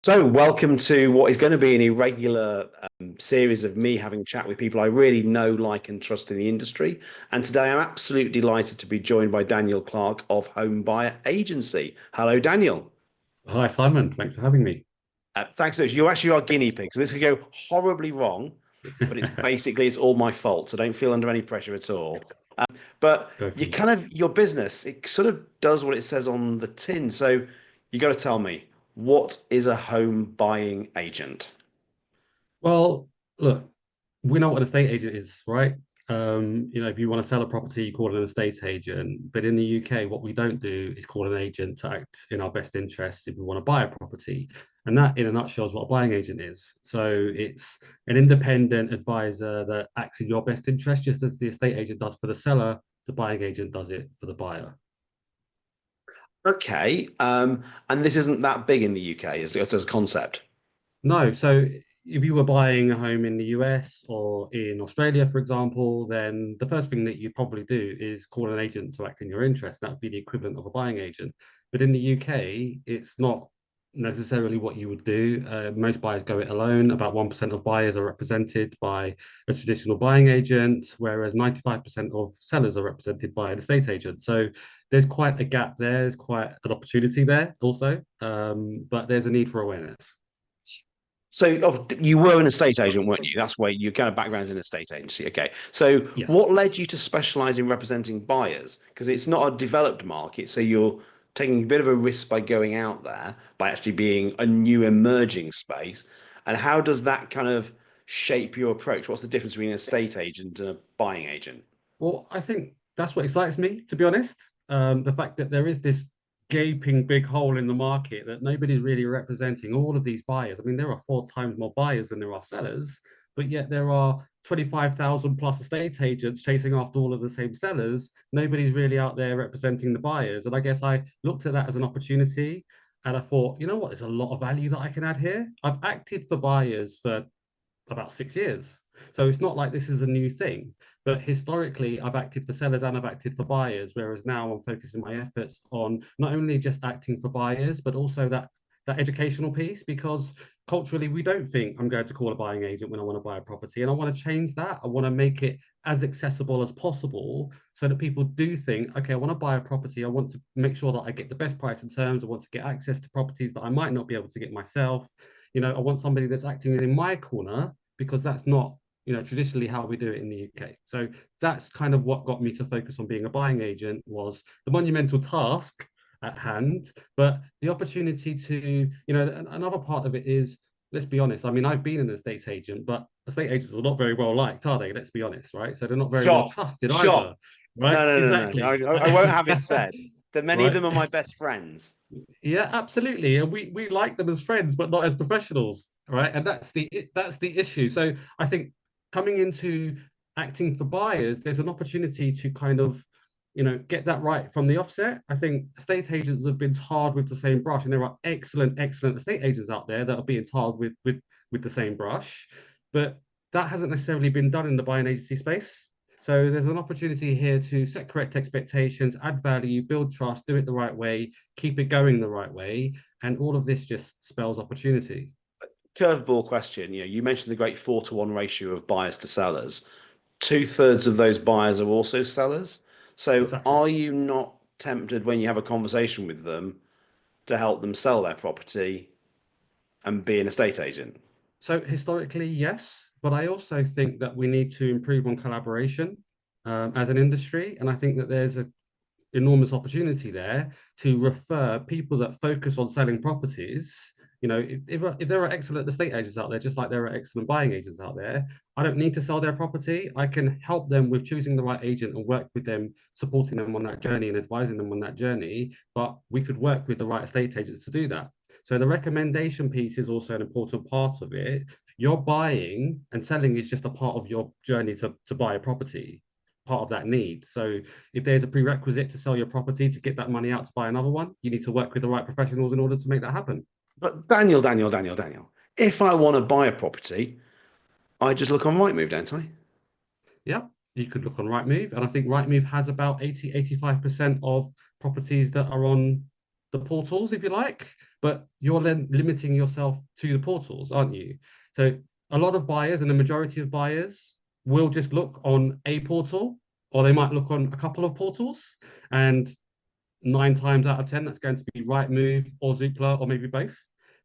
So, welcome to what is going to be an irregular series of me having a chat with people I really know, like, and trust in the industry. And today I'm absolutely delighted to be joined by Daniel Clarke of Home Buyer Agency. Hello, Daniel. Hi, Simon. Thanks for having me. Thanks so much. You actually are guinea pig, so this could go horribly wrong, but it's all my fault. So don't feel under any pressure at all. But Go for you it. kind of your business, it sort of does what it says on the tin. So you got to tell me, what is a home buying agent? Well, look, we know what an estate agent is, right? If you want to sell a property, you call it an estate agent. But in the UK, what we don't do is call an agent to act in our best interests if we want to buy a property. And that, in a nutshell, is what a buying agent is. So it's an independent advisor that acts in your best interest, just as the estate agent does for the seller, the buying agent does it for the buyer. Okay. And this isn't that big in the UK as a concept. No, so if you were buying a home in the US or in Australia, for example, then the first thing that you'd probably do is call an agent to act in your interest. That would be the equivalent of a buying agent. But in the UK, it's not necessarily what you would do. Most buyers go it alone. About 1% of buyers are represented by a traditional buying agent, whereas 95% of sellers are represented by an estate agent. So there's quite a gap there. There's quite an opportunity there also, but there's a need for awareness. So you were an estate agent, weren't you? That's where your kind of background's in estate agency. Okay. So Yes. what led you to specialize in representing buyers? Because it's not a developed market, so you're taking a bit of a risk by going out there, by actually being a new emerging space. And how does that kind of shape your approach? What's the difference between an estate agent and a buying agent? Well, I think that's what excites me, to be honest. The fact that there is this gaping big hole in the market that nobody's really representing all of these buyers. I mean, there are four times more buyers than there are sellers, but yet there are 25,000 plus estate agents chasing after all of the same sellers. Nobody's really out there representing the buyers. And I guess I looked at that as an opportunity and I thought, you know what, there's a lot of value that I can add here. I've acted for buyers for about 6 years. So it's not like this is a new thing. But historically, I've acted for sellers and I've acted for buyers, whereas now I'm focusing my efforts on not only just acting for buyers, but also that educational piece, because culturally we don't think I'm going to call a buying agent when I want to buy a property. And I want to change that. I want to make it as accessible as possible so that people do think, okay, I want to buy a property. I want to make sure that I get the best price and terms. I want to get access to properties that I might not be able to get myself. I want somebody that's acting in my corner because that's not traditionally how we do it in the UK. So that's kind of what got me to focus on being a buying agent, was the monumental task at hand, but the opportunity to, another part of it is, let's be honest. I mean, I've been an estate agent, but estate agents are not very well liked, are they? Let's be honest, right? So they're not very well Shot, trusted shot. either, right? No, no, no, no. Exactly. I won't have it said that many of Right. them are my best friends. Yeah, absolutely. And we like them as friends, but not as professionals, right? And that's the issue. So I think coming into acting for buyers, there's an opportunity to kind of, get that right from the offset. I think estate agents have been tarred with the same brush, and there are excellent, excellent estate agents out there that are being tarred with the same brush, but that hasn't necessarily been done in the buying agency space. So there's an opportunity here to set correct expectations, add value, build trust, do it the right way, keep it going the right way, and all of this just spells opportunity. Curveball question. You mentioned the great 4-to-1 ratio of buyers to sellers. Two-thirds of those buyers are also sellers. So Exactly. are you not tempted when you have a conversation with them to help them sell their property and be an estate agent? So historically, yes, but I also think that we need to improve on collaboration as an industry, and I think that there's a enormous opportunity there to refer people that focus on selling properties. If there are excellent estate agents out there, just like there are excellent buying agents out there, I don't need to sell their property. I can help them with choosing the right agent and work with them, supporting them on that journey and advising them on that journey. But we could work with the right estate agents to do that. So the recommendation piece is also an important part of it. Your buying and selling is just a part of your journey to buy a property, part of that need. So if there's a prerequisite to sell your property to get that money out to buy another one, you need to work with the right professionals in order to make that happen. But Daniel, if I want to buy a property, I just look on Rightmove, don't I? Yeah, you could look on Rightmove, and I think Rightmove has about 80, 85% of properties that are on the portals, if you like, but you're then limiting yourself to the portals, aren't you? So a lot of buyers and the majority of buyers will just look on a portal, or they might look on a couple of portals, and 9 times out of 10, that's going to be Rightmove or Zoopla or maybe both.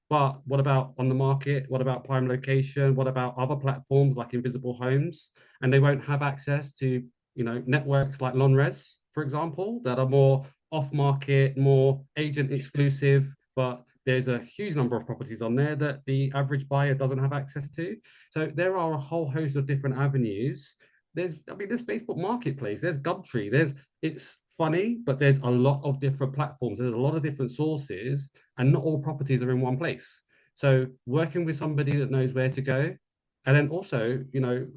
But what about on the market? What about prime location? What about other platforms like Invisible Homes? And they won't have access to, networks like Lonres, for example, that are more off market, more agent exclusive, but there's a huge number of properties on there that the average buyer doesn't have access to. So there are a whole host of different avenues. There's Facebook Marketplace, there's Gumtree, it's funny, but there's a lot of different platforms. There's a lot of different sources, and not all properties are in one place. So working with somebody that knows where to go, and then also,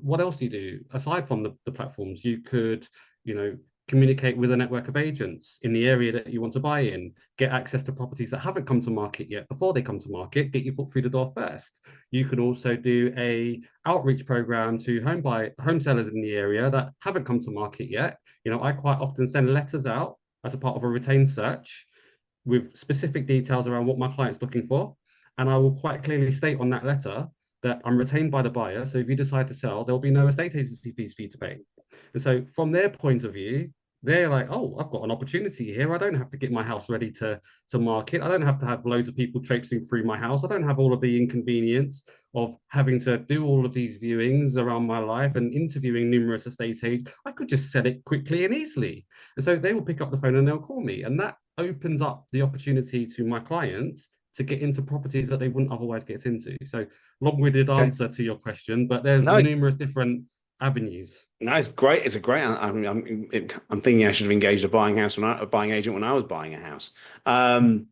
what else do you do aside from the platforms? You could, you know, communicate with a network of agents in the area that you want to buy in, get access to properties that haven't come to market yet before they come to market, get your foot through the door first. You can also do a outreach program to home sellers in the area that haven't come to market yet. I quite often send letters out as a part of a retained search with specific details around what my client's looking for. And I will quite clearly state on that letter that I'm retained by the buyer. So if you decide to sell, there'll be no estate agency fees for you to pay. And so from their point of view, they're like, oh, I've got an opportunity here. I don't have to get my house ready to market. I don't have to have loads of people traipsing through my house. I don't have all of the inconvenience of having to do all of these viewings around my life and interviewing numerous estate agents. I could just sell it quickly and easily. And so they will pick up the phone and they'll call me. And that opens up the opportunity to my clients to get into properties that they wouldn't otherwise get into. So long-winded Okay. answer to your question, but there's No, numerous different avenues. no, it's great. It's a great. I'm thinking I should have engaged a buying agent when I was buying a house. Um,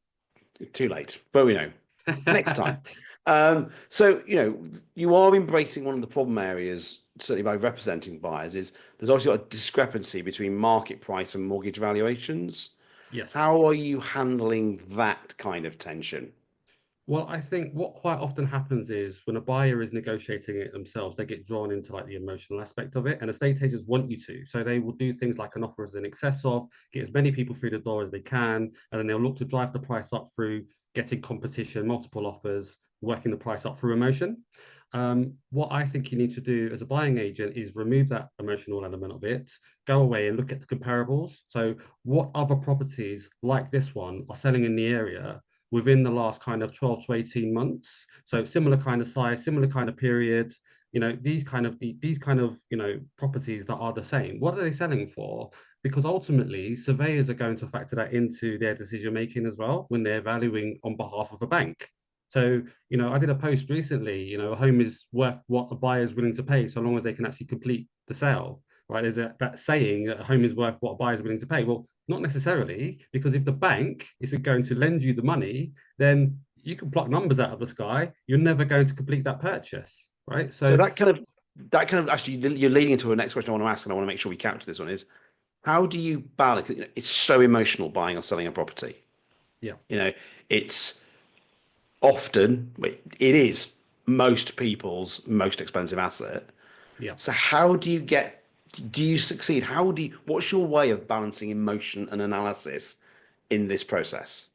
Too late, but we know next time. So you are embracing one of the problem areas, certainly by representing buyers, is there's obviously a discrepancy between market price and mortgage valuations. Yes. How are you handling that kind of tension? Well, I think what quite often happens is when a buyer is negotiating it themselves, they get drawn into like the emotional aspect of it, and estate agents want you to. So they will do things like an offer as in excess of, get as many people through the door as they can, and then they'll look to drive the price up through getting competition, multiple offers, working the price up through emotion. What I think you need to do as a buying agent is remove that emotional element of it, go away and look at the comparables. So, what other properties like this one are selling in the area within the last kind of 12 to 18 months? So, similar kind of size, similar kind of period. These kind of properties that are the same. What are they selling for? Because ultimately, surveyors are going to factor that into their decision making as well when they're valuing on behalf of a bank. So, I did a post recently, a home is worth what a buyer is willing to pay so long as they can actually complete the sale, right? There's that saying that a home is worth what a buyer is willing to pay. Well, not necessarily, because if the bank isn't going to lend you the money, then you can pluck numbers out of the sky. You're never going to complete that purchase, right? So So, that kind of actually you're leading into a next question I want to ask, and I want to make sure we capture this one is how do you balance? It's so emotional buying or selling a property. yeah, You know, it's often, it is most people's most expensive asset. yeah. So do you succeed? What's your way of balancing emotion and analysis in this process?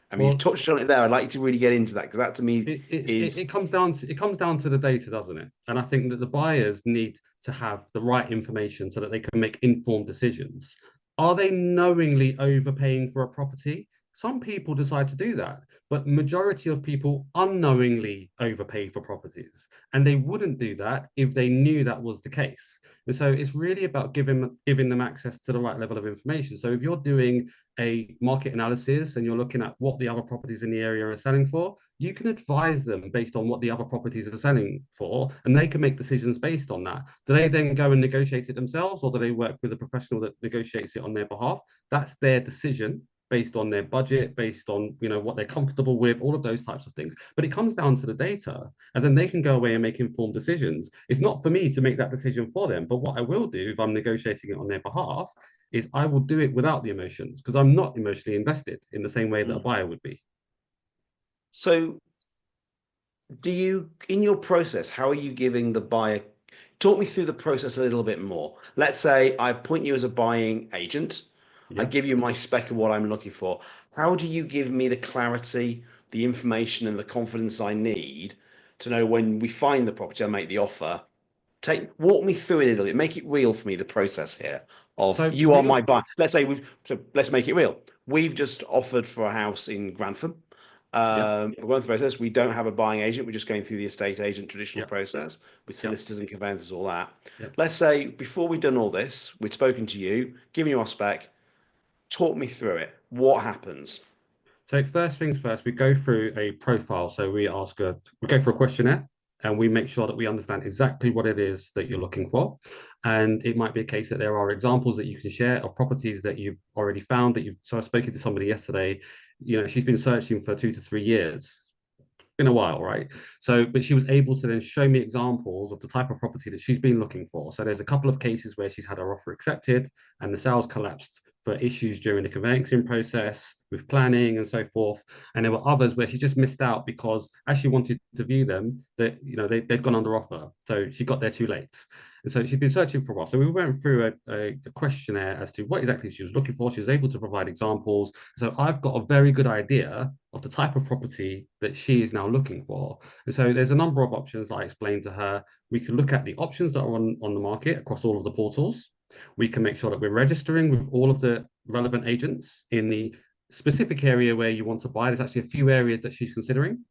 I mean, you've Well, touched on it there. I'd like you to really get into that because that to me it is comes down to the data, doesn't it? And I think that the buyers need to have the right information so that they can make informed decisions. Are they knowingly overpaying for a property? Some people decide to do that, but majority of people unknowingly overpay for properties, and they wouldn't do that if they knew that was the case. And so it's really about giving them access to the right level of information. So if you're doing a market analysis and you're looking at what the other properties in the area are selling for, you can advise them based on what the other properties are selling for, and they can make decisions based on that. Do they then go and negotiate it themselves, or do they work with a professional that negotiates it on their behalf? That's their decision based on their budget, based on what they're comfortable with, all of those types of things. But it comes down to the data, and then they can go away and make informed decisions. It's not for me to make that decision for them, but what I will do if I'm negotiating it on their behalf is I will do it without the emotions because I'm not emotionally invested in the same way that a mm. buyer would be. So do you in your process, how are you giving the buyer talk me through the process a little bit more. Let's say I appoint you as a buying agent. I Yeah. give you my spec of what I'm looking for. how do you give me the clarity, the information, and the confidence I need to know when we find the property, I make the offer? Walk me through it a little bit, make it real for me, the process here of So you are the my buyer. Let's make it real. We've just offered for a house in Grantham. Yep, We're going through the process. We don't have a buying agent. We're just going through the estate agent traditional yep, process with yep, solicitors and conveyancers, all that. yep. Let's say before we've done all this, we'd spoken to you, given you our spec, talk me through it. What happens? So first things first, we go through a profile. So we go for a questionnaire and we make sure that we understand exactly what it is that you're looking for. And it might be a case that there are examples that you can share of properties that you've already found so I was speaking to somebody yesterday, she's been searching for 2 to 3 years, been a while, right? So, but she was able to then show me examples of the type of property that she's been looking for. So there's a couple of cases where she's had her offer accepted and the sales collapsed for issues during the conveyancing process with planning and so forth. And there were others where she just missed out because as she wanted to view them, they'd gone under offer. So she got there too late. And so she'd been searching for a while. So we went through a questionnaire as to what exactly she was looking for. She was able to provide examples. So I've got a very good idea of the type of property that she is now looking for. And so there's a number of options I explained to her. We can look at the options that are on the market across all of the portals. We can make sure that we're registering with all of the relevant agents in the specific area where you want to buy. There's actually a few areas that she's considering.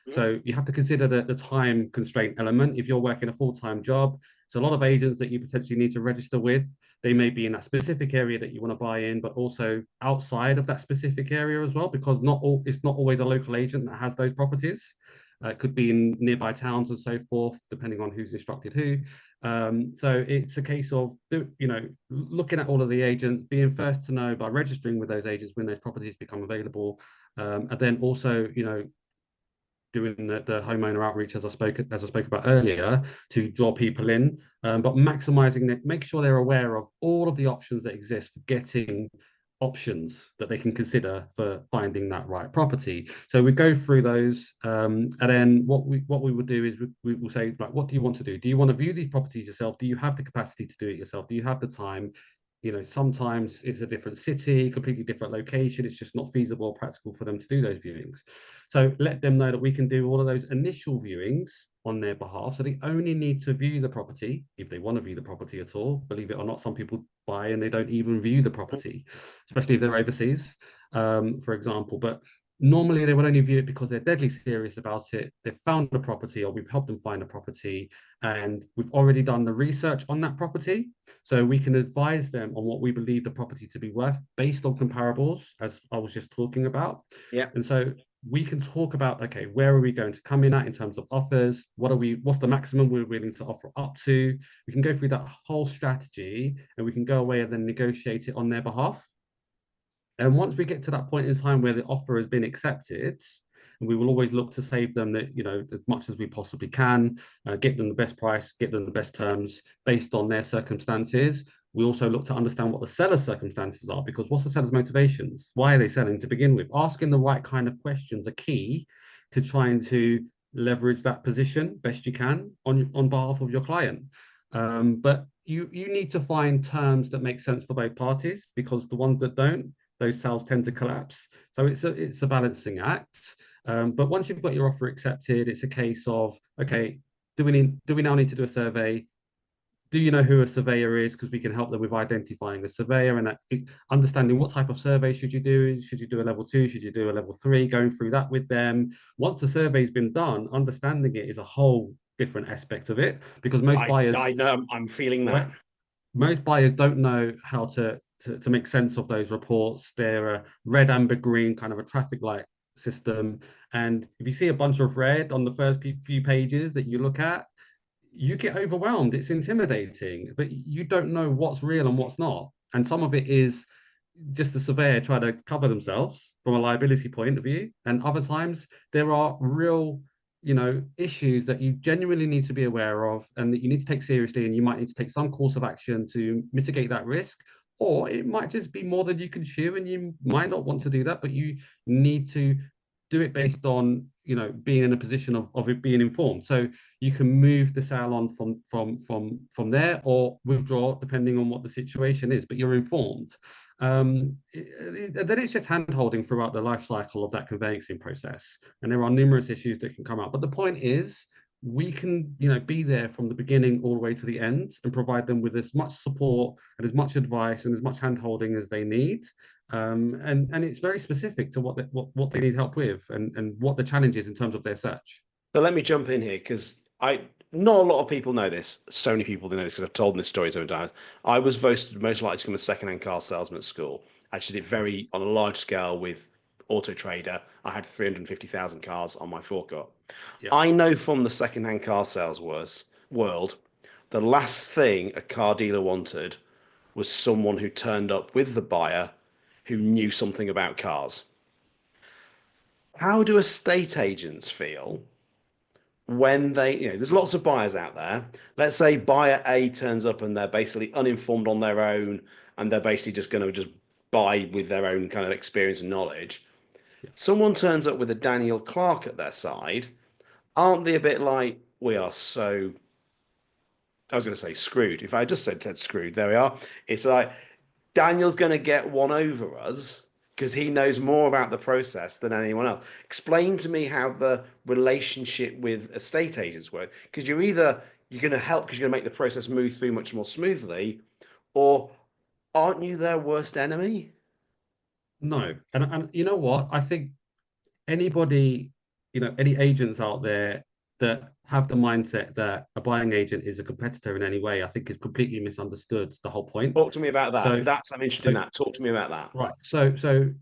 Mhm. So you have to consider the time constraint element. If you're working a full-time job, it's a lot of agents that you potentially need to register with. They may be in that specific area that you want to buy in, but also outside of that specific area as well, because it's not always a local agent that has those properties. It could be in nearby towns and so forth, depending on who's instructed who. So it's a case of looking at all of the agents, being first to know by registering with those agents when those properties become available, and then also doing the homeowner outreach as I spoke about earlier to draw people in, but maximizing it, make sure they're aware of all of the options that exist for getting options that they can consider for finding that right property. So we go through those, and then what we would do is we will say, like, what do you want to do? Do you want to view these properties yourself? Do you have the capacity to do it yourself? Do you have the time? Sometimes it's a different city, completely different location. It's just not feasible or practical for them to do those viewings. So let them know that we can do all of those initial viewings on their behalf. So they only need to view the property if they want to view the property at all. Believe it or not, some people buy and they don't even view the property, especially if they're overseas, for example. But normally they would only view it because they're deadly serious about it. They've found the property or we've helped them find a property and we've already done the research on that property. So we can advise them on what we believe the property to be worth based on comparables, as I was just talking about. Yeah. And so we can talk about, okay, where are we going to come in at in terms of offers? What's the maximum we're willing to offer up to? We can go through that whole strategy and we can go away and then negotiate it on their behalf. And once we get to that point in time where the offer has been accepted, and we will always look to save them as much as we possibly can, get them the best price, get them the best terms based on their circumstances. We also look to understand what the seller's circumstances are, because what's the seller's motivations? Why are they selling to begin with? Asking the right kind of questions are key to trying to leverage that position best you can on behalf of your client. But you need to find terms that make sense for both parties, because the ones that don't, those sales tend to collapse. So it's a balancing act. But once you've got your offer accepted, it's a case of, okay, do we now need to do a survey? Do you know who a surveyor is? Because we can help them with identifying the surveyor and understanding what type of survey should you do. Should you do a level 2? Should you do a level 3? Going through that with them. Once the survey's been done, understanding it is a whole different aspect of it, because most I buyers, know I'm feeling that. most buyers don't know how to make sense of those reports. They're a red, amber, green kind of a traffic light system. And if you see a bunch of red on the first few pages that you look at, you get overwhelmed. It's intimidating, but you don't know what's real and what's not. And some of it is just the surveyor trying to cover themselves from a liability point of view. And other times there are real, issues that you genuinely need to be aware of and that you need to take seriously. And you might need to take some course of action to mitigate that risk. Or it might just be more than you can chew, and you might not want to do that, but you need to do it based on being in a position of it being informed. So you can move the sale on from there or withdraw depending on what the situation is, but you're informed. Then it's just hand holding throughout the life cycle of that conveyancing process. And there are numerous issues that can come up. But the point is, we can, be there from the beginning all the way to the end and provide them with as much support and as much advice and as much hand holding as they need. And it's very specific to what they need help with and what the challenge is in terms of their search. So let me jump in here because I not a lot of people know this. So many people know this because I've told them this story so many times. I was most likely to become a second-hand car salesman at school. I actually did very on a large scale with Auto Trader. I had 350,000 cars on my forecourt. Yeah. I know from the second-hand car sales world, the last thing a car dealer wanted was someone who turned up with the buyer who knew something about cars. How do estate agents feel when there's lots of buyers out there. Let's say buyer A turns up and they're basically uninformed on their own and they're basically just going to just buy with their own kind of experience and knowledge. Someone turns up with a Daniel Clarke at their side. Aren't they a bit like, we are so, I was going to say screwed. If I just said screwed, there we are. It's like, Daniel's going to get one over us because he knows more about the process than anyone else. Explain to me how the relationship with estate agents work. Because you're going to help because you're going to make the process move through much more smoothly, or aren't you their worst enemy? No. And you know what? I think anybody, any agents out there that have the mindset that a buying agent is a competitor in any way, I think is completely misunderstood the whole point. Talk to me about that. So, I'm interested in so that. Talk to me about that. right. So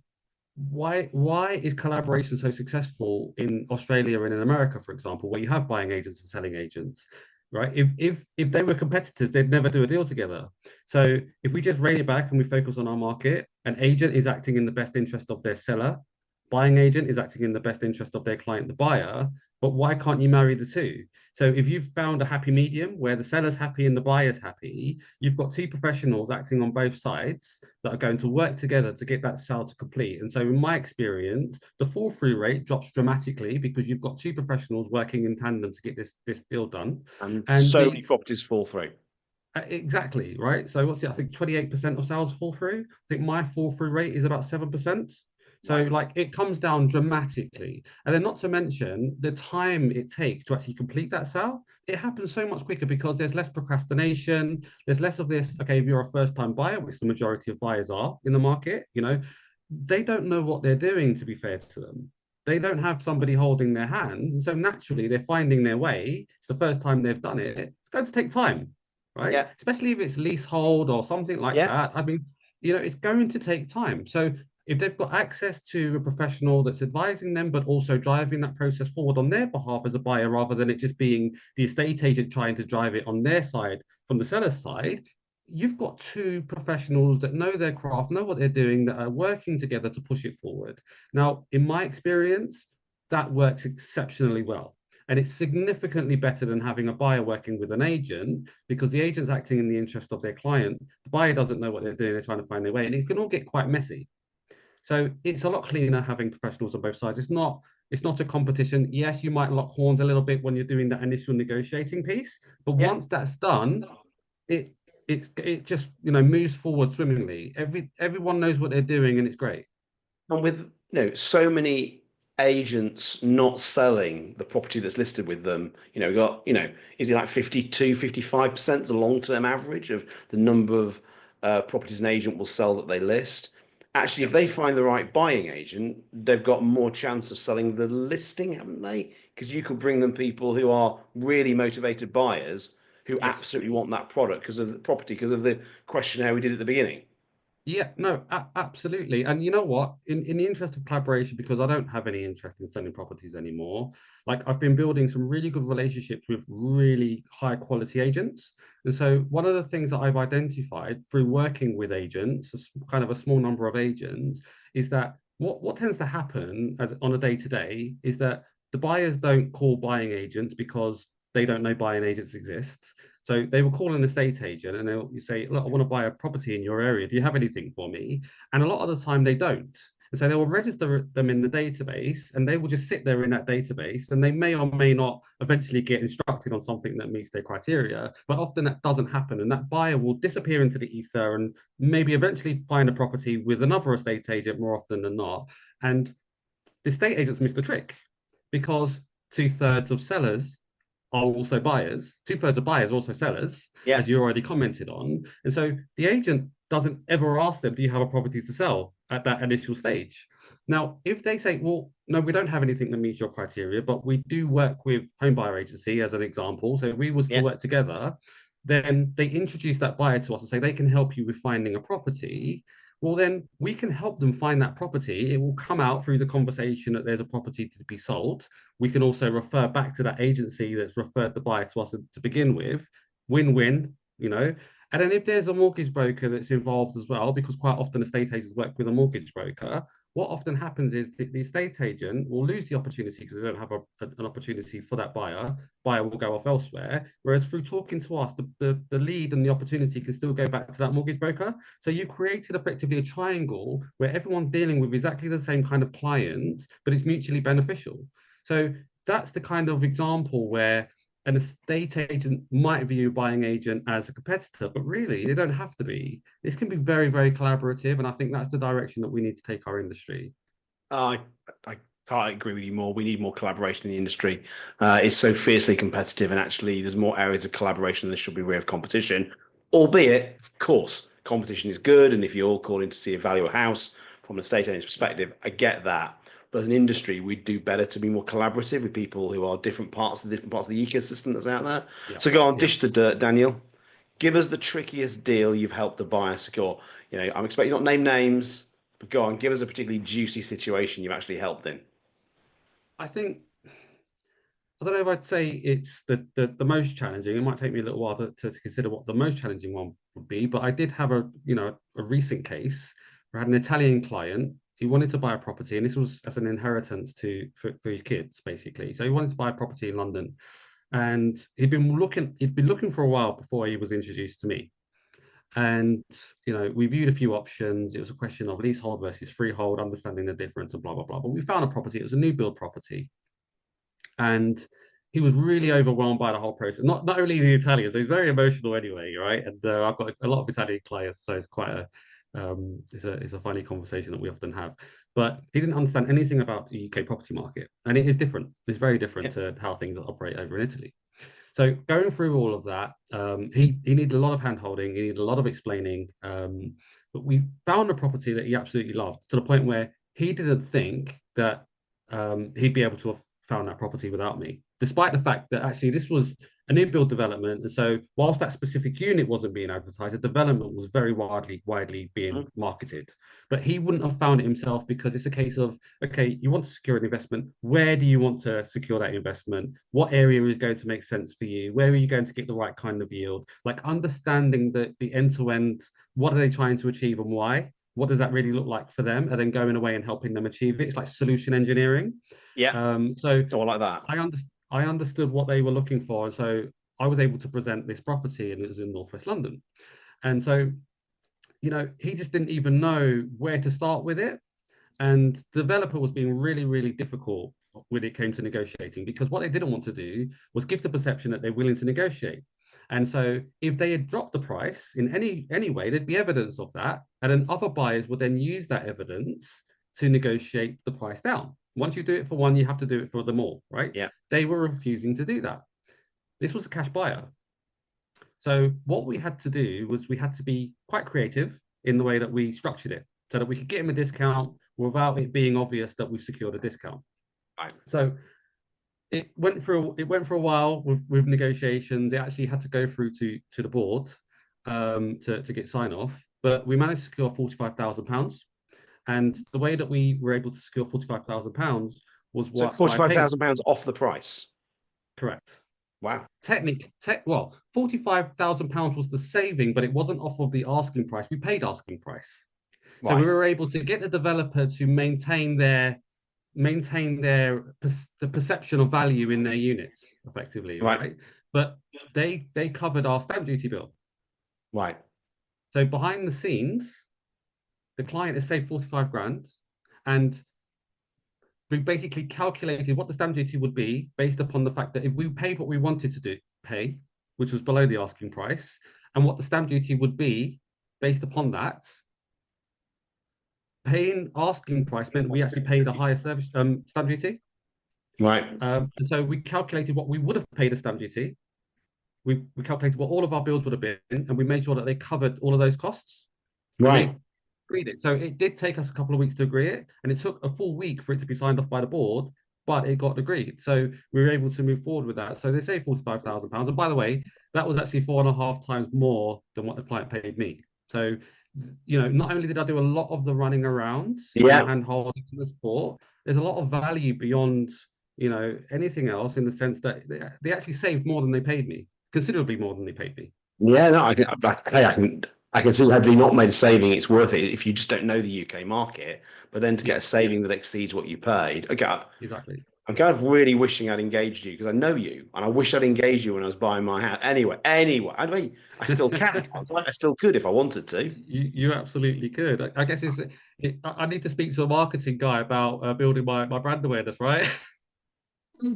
why is collaboration so successful in Australia and in America, for example, where you have buying agents and selling agents, right? If they were competitors, they'd never do a deal together. So if we just rein it back and we focus on our market, an agent is acting in the best interest of their seller, buying agent is acting in the best interest of their client, the buyer. But why can't you marry the two? So if you've found a happy medium where the seller's happy and the buyer's happy, you've got two professionals acting on both sides that are going to work together to get that sale to complete. And so in my experience, the fall through rate drops dramatically because you've got two professionals working in tandem to get this deal done. And And so many the properties fall through. exactly right. So what's it? I think 28% of sales fall through. I think my fall through rate is about 7%. So Right. like it comes down dramatically. And then not to mention the time it takes to actually complete that sale. It happens so much quicker because there's less procrastination. There's less of this, okay, if you're a first-time buyer, which the majority of buyers are in the market, they don't know what they're doing, to be fair to them. They don't have somebody holding their hand. And so naturally they're finding their way. It's the first time they've done it. It's going to take time, right? Yeah. Especially if it's leasehold or something like Yeah. that. I mean, it's going to take time. So if they've got access to a professional that's advising them, but also driving that process forward on their behalf as a buyer, rather than it just being the estate agent trying to drive it on their side from the seller's side, you've got two professionals that know their craft, know what they're doing, that are working together to push it forward. Now, in my experience, that works exceptionally well. And it's significantly better than having a buyer working with an agent because the agent's acting in the interest of their client. The buyer doesn't know what they're doing, they're trying to find their way, and it can all get quite messy. So it's a lot cleaner having professionals on both sides. It's not a competition. Yes, you might lock horns a little bit when you're doing that initial negotiating piece, but Yeah. once that's done, it it just moves forward swimmingly. Everyone knows what they're doing, and it's great. And with so many agents not selling the property that's listed with them, we got, is it like 52, 55% the long-term average of the number of properties an agent will sell that they list? Actually, if Yep. they find the right buying agent, they've got more chance of selling the listing, haven't they? Because you could bring them people who are really motivated buyers who Yes. absolutely want that product because of the property, because of the questionnaire we did at the beginning. Yeah, no, absolutely. And you know what? In the interest of collaboration, because I don't have any interest in selling properties anymore, like I've been building some really good relationships with really high quality agents. And so one of the things that I've identified through working with agents, kind of a small number of agents, is that what tends to happen on a day to day is that the buyers don't call buying agents because they don't know buying agents exist. So they will call an estate agent and they'll say, look, I want to buy a property in your area. Do you have anything for me? And a lot of the time they don't. And so they will register them in the database and they will just sit there in that database and they may or may not eventually get instructed on something that meets their criteria. But often that doesn't happen. And that buyer will disappear into the ether and maybe eventually find a property with another estate agent more often than not. And the estate agents miss the trick because two-thirds of sellers are also buyers. Two-thirds of buyers are also sellers, Yeah. as you already commented on. And so the agent doesn't ever ask them, do you have a property to sell at that initial stage? Now, if they say, well, no, we don't have anything that meets your criteria, but we do work with home buyer agency as an example, so we will still Yeah. work together, then they introduce that buyer to us and say they can help you with finding a property. Well, then we can help them find that property. It will come out through the conversation that there's a property to be sold. We can also refer back to that agency that's referred the buyer to us to begin with. Win-win, you know. And then if there's a mortgage broker that's involved as well, because quite often estate agents work with a mortgage broker, what often happens is the estate agent will lose the opportunity because they don't have an opportunity for that buyer. Buyer will go off elsewhere. Whereas through talking to us, the lead and the opportunity can still go back to that mortgage broker. So you've created effectively a triangle where everyone's dealing with exactly the same kind of clients, but it's mutually beneficial. So that's the kind of example where an estate agent might view a buying agent as a competitor, but really they don't have to be. This can be very, very collaborative, and I think that's the direction that we need to take our industry. I I can't agree with you more. We need more collaboration in the industry. It's so fiercely competitive, and actually, there's more areas of collaboration than there should be way of competition. Albeit, of course, competition is good, and if you're all calling to see a value a house from an estate agent's perspective, I get that. But as an industry, we do better to be more collaborative with people who are different parts of the ecosystem that's out there. Yeah, So go on, yeah. dish the dirt, Daniel. Give us the trickiest deal you've helped the buyer secure. I'm expecting you not name names, but go on, give us a particularly juicy situation you've actually helped in. I think I don't know if I'd say it's the most challenging. It might take me a little while to consider what the most challenging one would be, but I did have a recent case where I had an Italian client. He wanted to buy a property, and this was as an inheritance for his kids, basically. So he wanted to buy a property in London, and he'd been looking for a while before he was introduced to me. And we viewed a few options. It was a question of leasehold versus freehold, understanding the difference, and blah blah blah. But we found a property. It was a new build property, and he was really overwhelmed by the whole process. Not only the Italian, so he's very emotional anyway, right? And I've got a lot of Italian clients, so it's quite a funny conversation that we often have. But he didn't understand anything about the UK property market, and it is different. It's very different Yeah. to how things operate over in Italy. So going through all of that, he needed a lot of hand holding, he needed a lot of explaining. But we found a property that he absolutely loved to the point where he didn't think that he'd be able to have found that property without me, despite the fact that actually this was a new build development. And so whilst that specific unit wasn't being advertised, the development was very widely being Mhm. marketed. But he wouldn't have found it himself because it's a case of, okay, you want to secure an investment. Where do you want to secure that investment? What area is going to make sense for you? Where are you going to get the right kind of yield? Like understanding the end to end, what are they trying to achieve and why? What does that really look like for them? And then going away and helping them achieve it. It's like solution engineering. Yeah. So Oh, I like that. I understood what they were looking for. And so I was able to present this property and it was in Northwest London. And so, he just didn't even know where to start with it. And the developer was being really, really difficult when it came to negotiating because what they didn't want to do was give the perception that they're willing to negotiate. And so if they had dropped the price in any way, there'd be evidence of that. And then other buyers would then use that evidence to negotiate the price down. Once you do it for one, you have to do it for them all, right? Yeah. They were refusing to do that. This was a cash buyer. So what we had to do was we had to be quite creative in the way that we structured it so that we could get him a discount without it being obvious that we've secured a discount. Right. So it went for a while with negotiations. It actually had to go through to the board to get sign off, but we managed to secure £45,000. And the way that we were able to secure £45,000 was So what by paying £45,000 off the price. correct. Wow. Well, £45,000 was the saving, but it wasn't off of the asking price. We paid asking price. So we Right. were able to get the developer to maintain the perception of value in their units effectively, Right. right? But they covered our stamp duty bill. Right. So behind the scenes, the client has saved 45 grand, And we basically calculated what the stamp duty would be based upon the fact that if we paid what we wanted to pay, which was below the asking price, and what the stamp duty would be based upon that. Paying asking price meant we actually paid a higher service stamp duty. Right. And so we calculated what we would have paid a stamp duty. We calculated what all of our bills would have been, and we made sure that they covered all of those costs. And Right. they agreed it. So it did take us a couple of weeks to agree it, and it took a full week for it to be signed off by the board, but it got agreed. So we were able to move forward with that. So they say £45,000. And by the way, that was actually 4.5 times more than what the client paid me. So, not only did I do a lot of the running around and the Yeah. hand holding and the support, there's a lot of value beyond, anything else in the sense that they actually saved more than they paid me, considerably more than they paid me. Yeah. No, I can see had they not made a saving, it's worth it if you just don't know the UK market. But then to get Yeah, a yeah, saving that exceeds what you paid, okay, exactly. I'm kind of really wishing I'd engaged you because I know you, and I wish I'd engaged you when I was buying my house. Anyway, I mean, I still can, can't I? I still could if I wanted to. You absolutely could. I guess I need to speak to a marketing guy about building my brand awareness, right?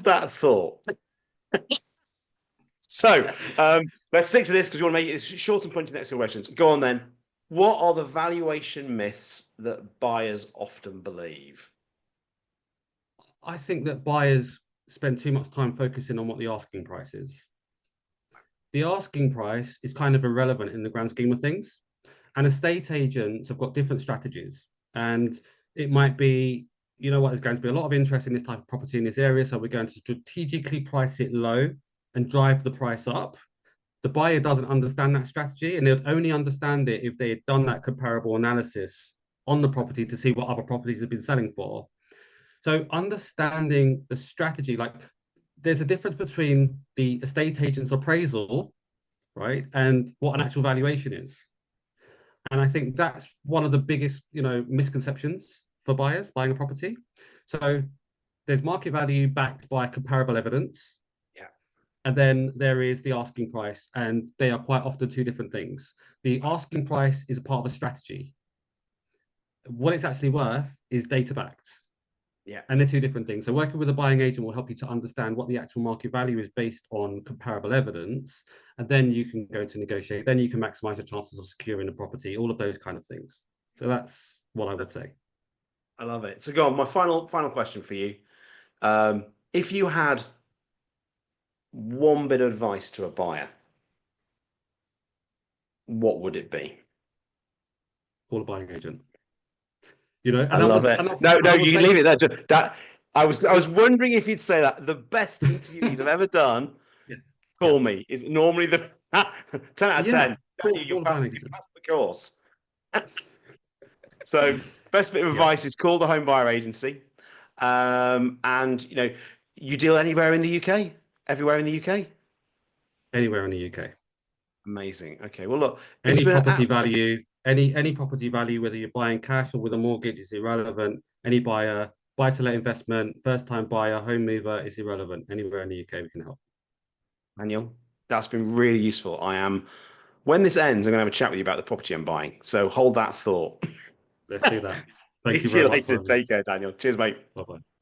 That thought. So let's stick to this because you want to make it short and pointy next questions. Go on then. What are the valuation myths that buyers often believe? I think that buyers spend too much time focusing on what the asking price is. The asking price is kind of irrelevant in the grand scheme of things. And estate agents have got different strategies. And it might be, there's going to be a lot of interest in this type of property in this area. So we're going to strategically price it low and drive the price up. The buyer doesn't understand that strategy, and they'd only understand it if they had done that comparable analysis on the property to see what other properties have been selling for. So understanding the strategy, like there's a difference between the estate agent's appraisal, right, and what an actual valuation is. And I think that's one of the biggest, misconceptions for buyers buying a property. So there's market value backed by comparable evidence, Yeah. and then there is the asking price, and they are quite often two different things. The asking price is a part of a strategy. What it's actually worth is data backed. Yeah. And they're two different things. So working with a buying agent will help you to understand what the actual market value is based on comparable evidence, and then you can go to negotiate. Then you can maximize your chances of securing the property. All of those kind of things. So that's what I would say. I love it. So go on. My final question for you. If you had one bit of advice to a buyer, what would it be? Call a buying agent. I And I love would it. and I, No, and no, I would you can say leave it there. That I was it, wondering if you'd say that. The best interviews I've ever done, yeah, yeah, call me, is normally the 10 out of yeah. 10. Call, Daniel, call a buying you agent. passed the course. So best bit of Yeah, advice is call the home buyer agency. And you deal anywhere in the UK? Everywhere in the UK? anywhere in the UK. Amazing. Okay. Well, look, it's Any been an property value, any property value, whether you're buying cash or with a mortgage, is irrelevant. Any buyer, buy to let investment, first time buyer, home mover is irrelevant. Anywhere in the UK, we can help. Daniel, that's been really useful. When this ends, I'm going to have a chat with you about the property I'm buying. So hold that thought. Let's do that. See Thank you you very much later. for having me. Take care, Daniel. Cheers, mate. Bye bye.